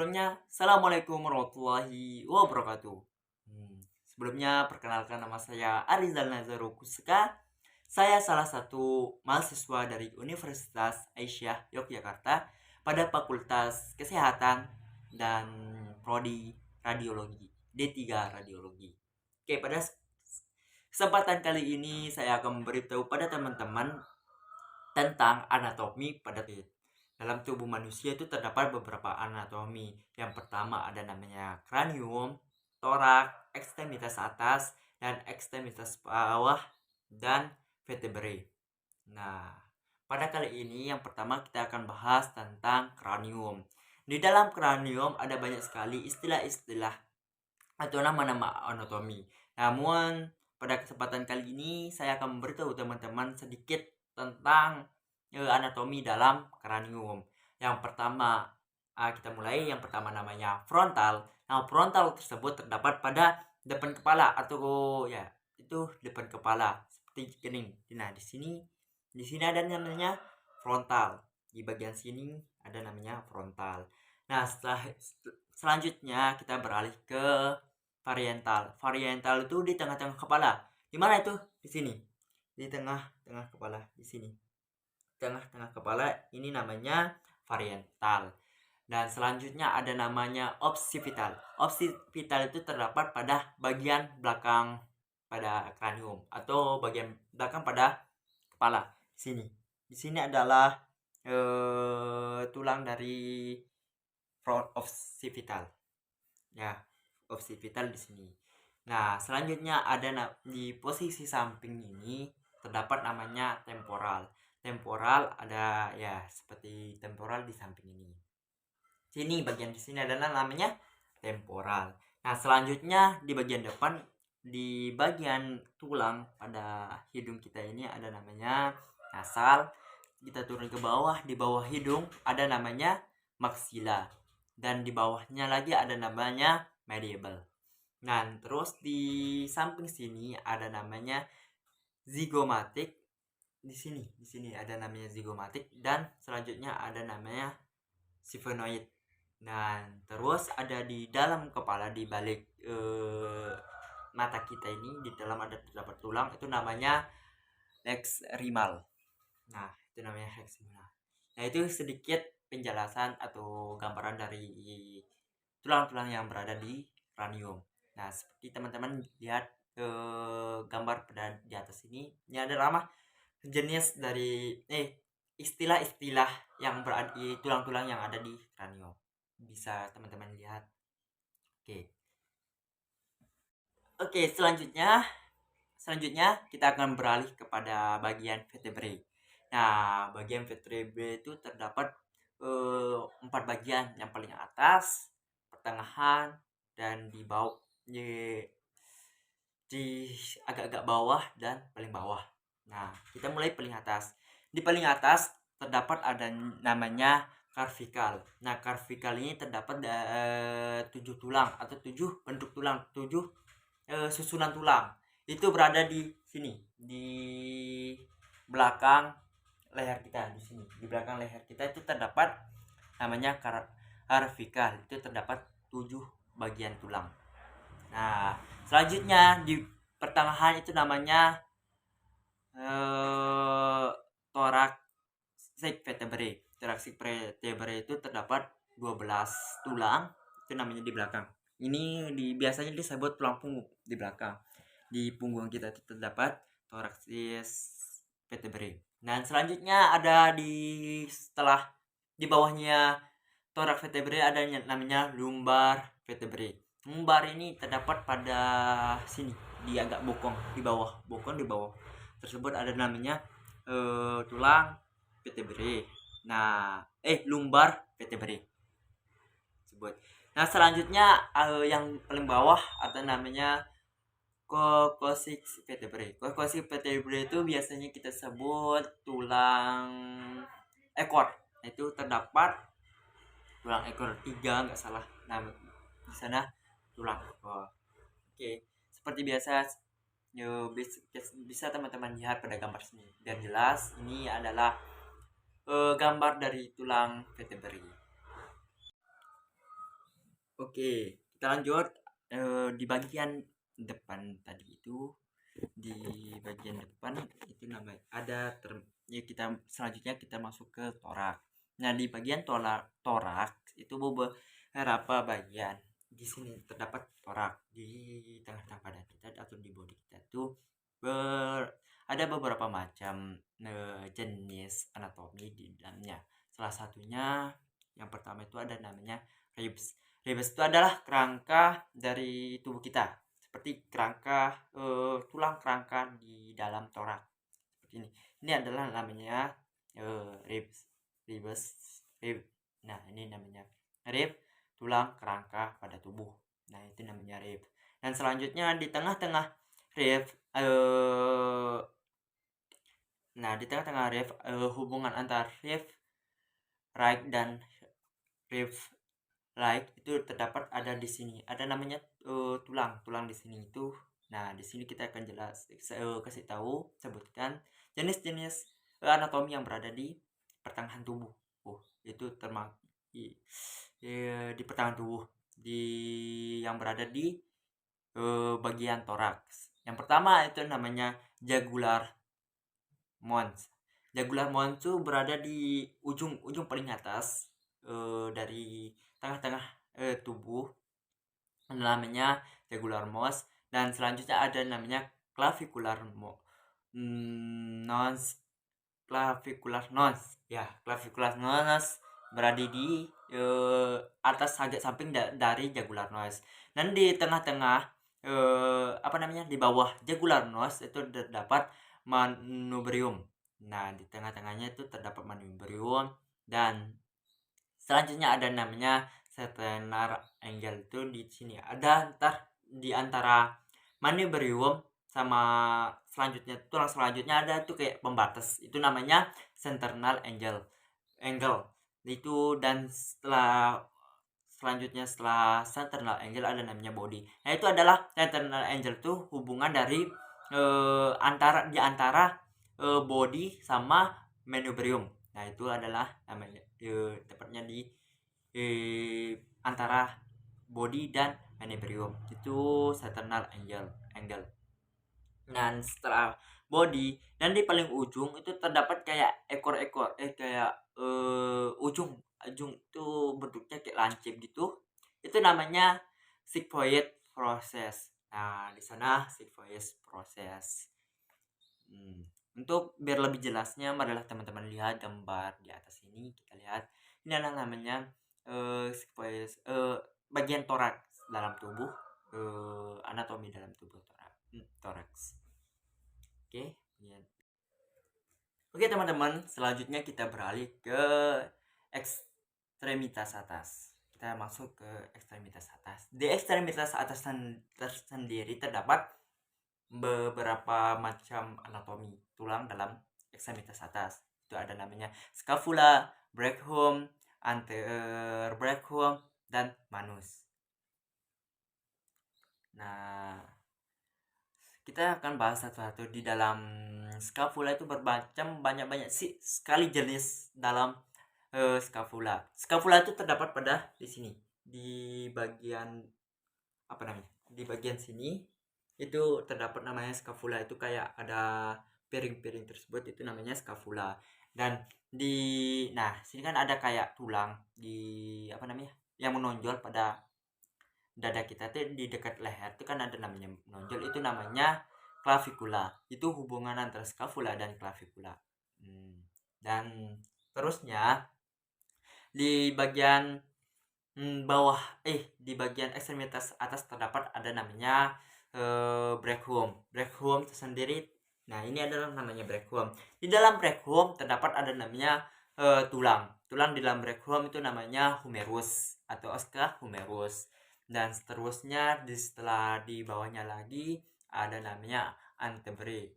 Sebelumnya, Assalamualaikum warahmatullahi wabarakatuh. Sebelumnya, perkenalkan nama saya Arizal Nazaro Kuseka. Saya salah satu mahasiswa dari Universitas Aisyah Yogyakarta pada Fakultas Kesehatan dan Prodi Radiologi, D3 Radiologi. Oke, pada kesempatan kali ini saya akan memberitahu pada teman-teman tentang anatomi pada tubuh. Dalam tubuh manusia itu terdapat beberapa anatomi. Yang pertama ada namanya kranium, torak, ekstremitas atas, dan ekstremitas bawah, dan vertebrae. Nah, pada kali ini yang pertama kita akan bahas tentang kranium. Di dalam kranium ada banyak sekali istilah-istilah atau nama-nama anatomi. Namun, pada kesempatan kali ini saya akan memberitahu teman-teman sedikit tentang anatomi dalam kranium. Yang pertama, kita mulai. Yang pertama namanya frontal. Nah, frontal tersebut terdapat pada depan kepala atau ya itu depan kepala seperti kening. Nah, di sini ada namanya frontal. Di bagian sini ada namanya frontal. Nah, selanjutnya kita beralih ke parietal. Parietal itu di tengah-tengah kepala. Di mana itu? Di sini. Di tengah-tengah kepala, di sini. Tengah-tengah kepala ini namanya parietal. Dan selanjutnya ada namanya occipital. Occipital itu terdapat pada bagian belakang pada kranium atau bagian belakang pada kepala. Sini. Di sini adalah tulang dari front occipital. Ya, occipital di sini. Nah, selanjutnya ada di posisi samping ini terdapat namanya temporal. Temporal ada ya seperti temporal di samping ini. Sini bagian di sini adalah namanya temporal. Nah, selanjutnya di bagian depan di bagian tulang pada hidung kita ini ada namanya nasal. Kita turun ke bawah, di bawah hidung ada namanya maxilla dan di bawahnya lagi ada namanya mandible. Nah, terus di samping sini ada namanya zygomatic. Di sini ada namanya zygomatic dan selanjutnya ada namanya sphenoid. Nah, terus ada di dalam kepala di balik mata kita ini di dalam ada terdapat tulang itu namanya lex rimal. Nah, itu namanya lex rimal. Nah, itu sedikit penjelasan atau gambaran dari tulang-tulang yang berada di kranium. Nah, seperti teman-teman lihat gambar pada di atas ini adalah jenis dari istilah-istilah yang berada di tulang-tulang yang ada di kranium. Bisa teman-teman lihat. Oke, selanjutnya kita akan beralih kepada bagian vertebrae. Nah, bagian vertebrae itu terdapat 4 bagian. Yang paling atas, pertengahan, dan di bawah, di agak-agak bawah dan paling bawah. Nah, kita mulai paling atas. Di paling atas terdapat ada namanya cervical. Nah, cervical ini terdapat 7 tulang atau 7 bentuk tulang, 7 susunan tulang. Itu berada di sini, di belakang leher kita di sini. Di belakang leher kita itu terdapat namanya cervical. Itu terdapat 7 bagian tulang. Nah, selanjutnya di pertengahan itu namanya thoracic vertebrae. Thoracic vertebrae itu terdapat 12 tulang. Itu namanya di belakang. Ini biasanya disebut tulang punggung di belakang. Di punggung kita itu terdapat thoracic vertebrae. Dan selanjutnya ada setelah di bawahnya thorax vertebrae ada namanya lumbar vertebrae. Lumbar ini terdapat pada sini di agak bokong di bawah tersebut ada namanya tulang vertebrae. Nah, lumbar vertebrae sebut. Nah, selanjutnya yang paling bawah ada namanya coccyx vertebrae. Coccyx vertebrae itu biasanya kita sebut tulang ekor. Itu terdapat tulang ekor 3 nggak salah. Nah, di sana tulang ekor. Oke, seperti biasa bisa teman-teman lihat pada gambar sini biar jelas. Ini adalah gambar dari tulang vertebrae. Oke, kita lanjut di bagian depan tadi itu, di bagian depan itu namanya ada ya kita selanjutnya kita masuk ke torak. Nah, di bagian torak itu beberapa bagian. Di sini terdapat torak di tengah-tengah badan kita atau di bodi kita tuh ada beberapa macam jenis anatomi di dalamnya. Salah satunya yang pertama itu ada namanya ribs. Ribs itu adalah kerangka dari tubuh kita, seperti kerangka tulang kerangka di dalam torak seperti ini. Ini adalah namanya ribs, ribs, rib. Nah, ini namanya rib, tulang kerangka pada tubuh. Nah, itu namanya rib. Dan selanjutnya di tengah-tengah rib, nah di tengah-tengah rib, hubungan antar rib right dan rib like itu terdapat ada di sini, ada namanya tulang di sini itu. Nah, di sini kita akan kasih tahu, sebutkan jenis-jenis anatomi yang berada di pertengahan tubuh. Itu di pertengahan tubuh, di yang berada di bagian toraks. Yang pertama itu namanya jugular mons. Jugular mons itu berada di ujung paling atas dari tengah-tengah tubuh, namanya jugular mons. Dan selanjutnya ada namanya clavicular nons, clavicular nons ya, clavicular nons berada di atas agak samping dari jugular nons. Dan di tengah-tengah di bawah jugular nons itu terdapat manubrium. Nah, di tengah-tengahnya itu terdapat manubrium. Dan selanjutnya ada namanya sternal angle. Itu di sini ada di antara manubrium sama tulang selanjutnya ada tuh kayak pembatas, itu namanya sternal angle itu. Dan selanjutnya setelah sternal angle ada namanya body. Nah, itu adalah sternal angle tuh hubungan dari antara body sama manubrium. Nah, itu adalah namanya tepatnya di antara body dan manubrium, itu sternal angle. Dan setelah body dan di paling ujung itu terdapat kayak ekor-ekor kayak ujung itu bentuknya kayak lancip gitu. Itu namanya sigmoid process. Nah, di sana sigmoid process. Untuk biar lebih jelasnya, marilah teman-teman lihat gambar di atas ini. Kita lihat ini adalah namanya bagian toraks dalam tubuh, anatomi dalam tubuh toraks. Oke teman-teman, selanjutnya kita beralih ke ekstremitas atas. Kita masuk ke ekstremitas atas. Di ekstremitas atas sendiri terdapat beberapa macam anatomi tulang dalam ekstremitas atas. Itu ada namanya scapula, brachii, anterobrachii, dan manus. Nah, kita akan bahas satu-satu. Di dalam scapula itu banyak sekali jenis dalam scapula. Scapula itu terdapat pada di sini, di bagian di bagian sini itu terdapat namanya scapula. Itu kayak ada piring-piring tersebut, itu namanya scapula. Dan sini kan ada kayak tulang di yang menonjol pada dada kita tuh, di dekat leher itu kan ada namanya menonjol, itu namanya clavicula. Itu hubungan antara scapula dan clavicula. Dan terusnya di bagian bawah di bagian ekstremitas atas terdapat ada namanya brachii sendiri. Nah, ini adalah namanya brachii. Di dalam brachii terdapat ada namanya tulang di dalam brachii itu namanya humerus atau osca humerus. Dan seterusnya setelah di bawahnya lagi ada namanya antebrachium.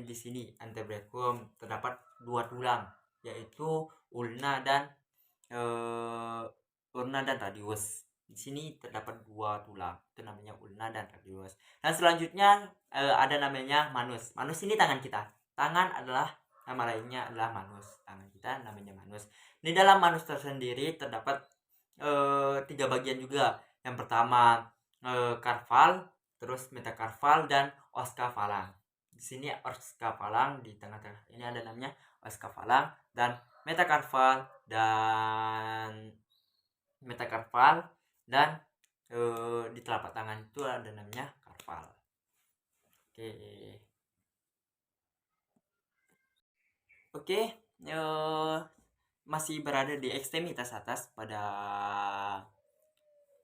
Di sini antebrachium terdapat dua tulang, yaitu ulna dan radius. Di sini terdapat dua tulang, itu namanya ulna dan radius. Dan selanjutnya ada namanya manus. Manus ini tangan kita. Tangan adalah nama lainnya adalah manus. Tangan kita namanya manus. Di dalam manus tersendiri terdapat 3 bagian juga. Yang pertama karval, terus metakarval dan oskavalang. Di sini oskavalang di tengah-tengah ini ada namanya oskavalang, dan metakarval dan di telapak tangan itu ada namanya karval. Oke. Oke, masih berada di ekstremitas atas pada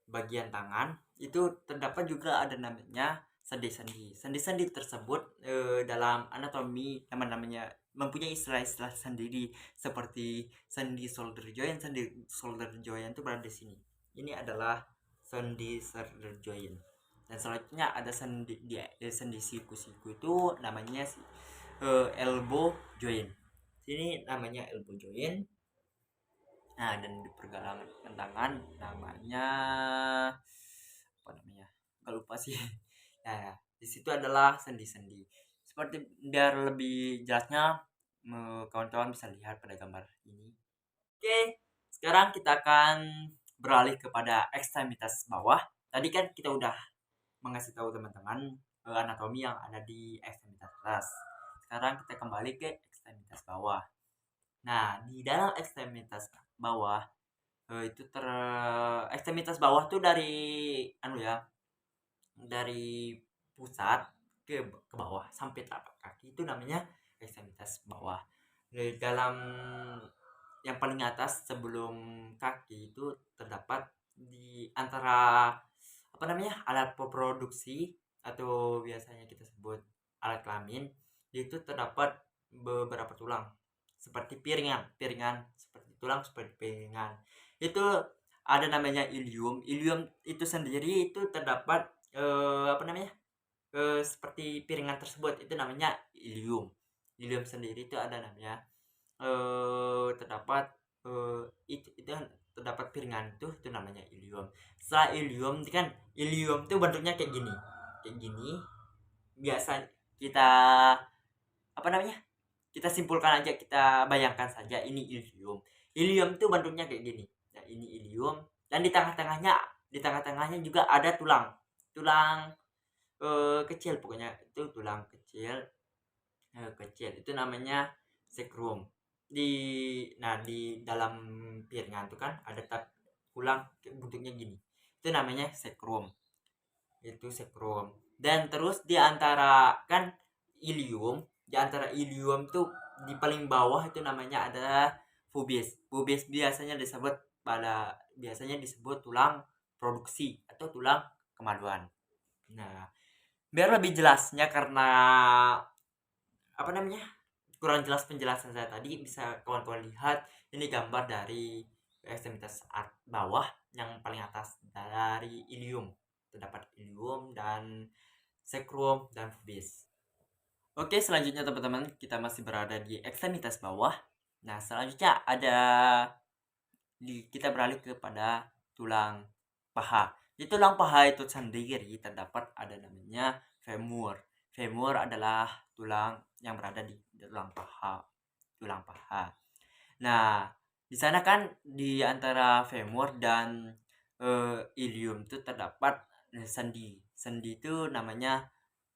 bagian tangan itu terdapat juga ada namanya sendi-sendi. Sendi-sendi tersebut dalam anatomi namanya mempunyai istilah-istilah sendiri, seperti sendi shoulder joint. Sendi shoulder joint itu berada di sini. Ini adalah sendi shoulder joint. Dan selanjutnya ada sendi siku-siku, itu namanya elbow joint. Ini namanya elbow joint. Nah, dan di pergelangan tangan namanya apa namanya? Gak lupa sih. Nah, di situ adalah sendi-sendi. Seperti biar lebih jelasnya, kawan-kawan bisa lihat pada gambar ini. Oke, sekarang kita akan beralih kepada ekstremitas bawah. Tadi kan kita udah mengasih tahu teman-teman anatomi yang ada di ekstremitas atas. Sekarang kita kembali ke ekstremitas bawah. Nah, di dalam ekstremitas bawah ekstremitas bawah tuh dari dari pusat ke bawah sampai telapak kaki, itu namanya ekstremitas bawah. Di dalam yang paling atas sebelum kaki itu terdapat di antara alat reproduksi, atau biasanya kita sebut alat kelamin, itu terdapat beberapa tulang seperti piringan seperti tulang seperti piringan. Itu ada namanya ilium. Ilium itu sendiri itu terdapat seperti piringan tersebut, itu namanya ilium. Ilium sendiri itu ada namanya terdapat itu terdapat piringan, itu namanya ilium. Setelah ilium kan, ilium itu bentuknya kayak gini. Biasa kita kita simpulkan aja, kita bayangkan saja ini ilium. Ilium itu bentuknya kayak gini. Nah, ini ilium, dan di tengah-tengahnya juga ada tulang kecil, pokoknya itu tulang kecil itu namanya sacrum. Di dalam piringan itu kan ada tulang bentuknya gini, itu namanya sacrum. Dan terus di antara ilium tuh di paling bawah itu namanya ada pubis. Pubis biasanya disebut tulang produksi atau tulang kemaluan. Nah, biar lebih jelasnya, karena kurang jelas penjelasan saya tadi, bisa kawan-kawan lihat ini gambar dari ekstremitas bawah yang paling atas dari ilium. Terdapat ilium dan sacrum dan pubis. Oke, selanjutnya teman-teman, kita masih berada di ekstremitas bawah. Nah, selanjutnya kita beralih kepada tulang paha. Di tulang paha itu sendiri terdapat ada namanya femur. Femur adalah tulang yang berada di tulang paha. Nah, di sana kan di antara femur dan ilium itu terdapat sendi. Sendi itu namanya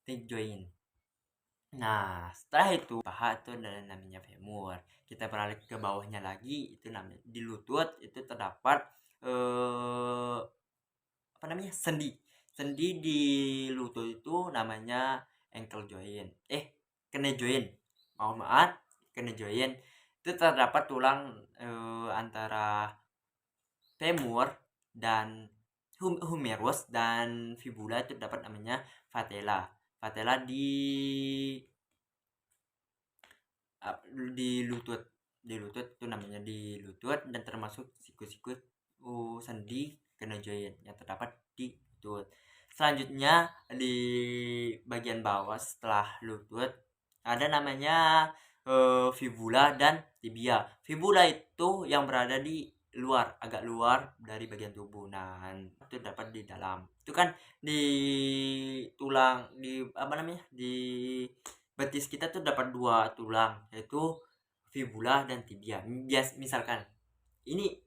hip joint. Nah, setelah itu paha itu adalah namanya femur. Kita beralih ke bawahnya lagi, itu namanya di lutut itu terdapat sendi. Sendi di lutut itu namanya ankle joint. Knee joint. Maaf, knee joint. Itu terdapat tulang antara femur dan humerus dan fibula, itu dapat namanya patella. Patella di lutut itu namanya di lutut, dan termasuk siku-siku sendi knee joint yang terdapat di lutut. Selanjutnya di bagian bawah setelah lutut ada namanya fibula dan tibia. Fibula itu yang berada di agak luar dari bagian tubuh. Nah, itu dapat di dalam. Itu kan di tulang di betis kita tuh dapat dua tulang, yaitu fibula dan tibia. Misalkan ini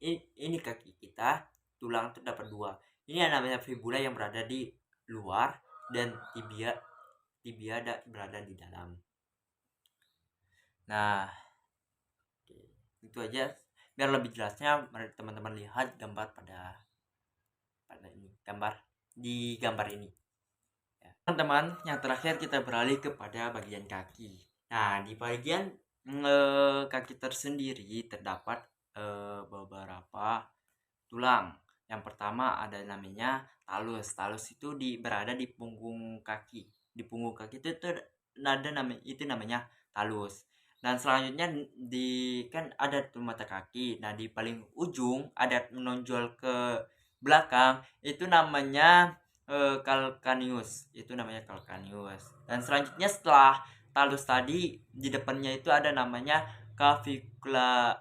kaki kita, tulang tuh dapat dua. Ini yang namanya fibula yang berada di luar, dan tibia berada di dalam. Nah, itu aja. Biar lebih jelasnya, mari teman-teman lihat gambar pada ini, gambar ini. Teman-teman, yang terakhir kita beralih kepada bagian kaki. Nah, di bagian kaki tersendiri terdapat beberapa tulang. Yang pertama ada namanya talus. Talus itu berada di punggung kaki. Di punggung kaki itu namanya talus. Dan selanjutnya kan ada tuh mata kaki. Nah, di paling ujung ada menonjol ke belakang, itu namanya calcaneus. Itu namanya calcaneus. Dan selanjutnya setelah talus tadi, di depannya itu ada namanya clavikular.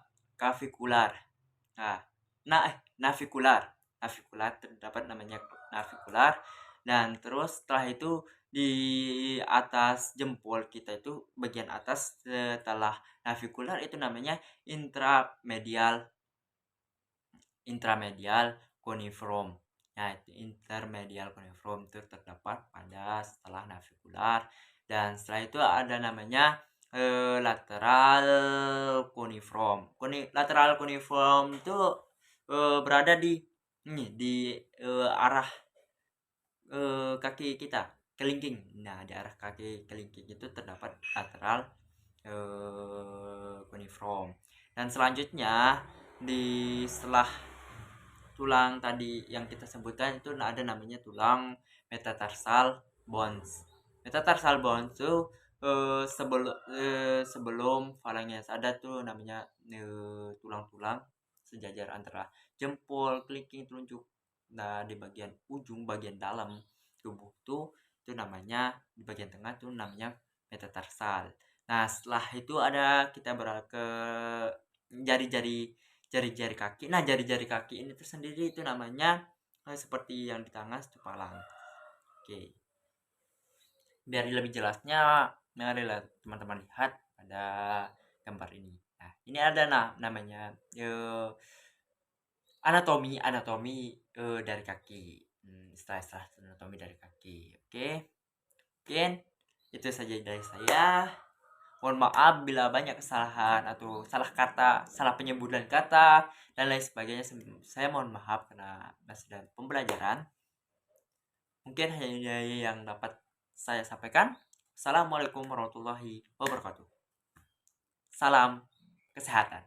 Navikular terdapat namanya navikular. Dan terus setelah itu di atas jempol kita itu bagian atas setelah navikular itu namanya intramedial cuneiform. Nah, itu intermedial cuneiform itu terdapat pada setelah navikular. Dan setelah itu ada namanya lateral cuneiform. Lateral cuneiform itu berada di arah kaki kita, kelingking. Nah, di arah kaki kelingking itu terdapat lateral cuneiform. Dan selanjutnya setelah tulang tadi yang kita sebutkan itu ada namanya tulang metatarsal bones. Metatarsal bones itu sebelum phalanges ada tuh namanya tulang-tulang sejajar antara jempol, kelingking, telunjuk. Nah, di bagian ujung, bagian dalam tubuh itu namanya, di bagian tengah tuh namanya metatarsal. Nah, setelah itu kita beralih ke jari-jari kaki. Nah, jari-jari kaki ini tersendiri itu namanya seperti yang di tangan itu palang. Oke. Biar lebih jelasnya, mari teman-teman lihat pada gambar ini. Nah, ini ada namanya anatomi dari kaki. Istilah anatomi dari kaki. Oke. Mungkin itu saja dari saya. Mohon maaf bila banyak kesalahan atau salah kata, salah penyebutan kata dan lain sebagainya. Saya mohon maaf karena masih dalam pembelajaran. Mungkin hanya yang dapat saya sampaikan. Assalamualaikum warahmatullahi wabarakatuh. Salam kesehatan.